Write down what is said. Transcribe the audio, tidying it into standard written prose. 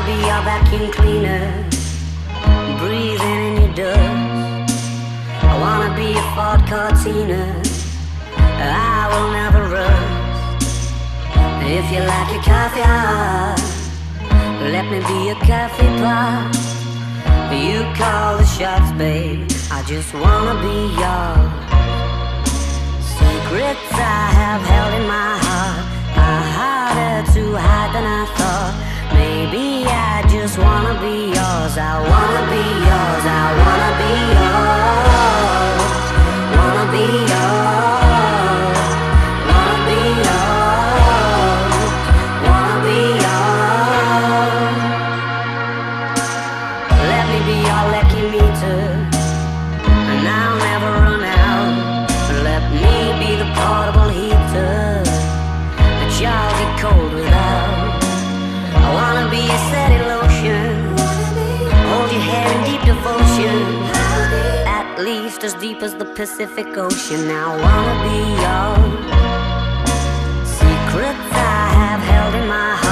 wanna be your vacuum cleaner, breathing in your dust. I wanna be a Ford Cortina, I will never rust. If you like your coffee hot, let me be a coffee pot. You call the shots, babe, I just wanna be yours. Secrets I have held in my heart are harder to hide than I thought. Maybe I just wanna be yours. I wanna be yours. I wanna be yours. Wanna be yours. Wanna be yours. Wanna be yours. Let me be your lucky meter, and I'll never run out. Let me be the portable heater that y'all get cold without. I wanna be a steady lotion, hold your hand in deep devotion, at least as deep as the Pacific Ocean. I wanna be yours. Secrets I have held in my heart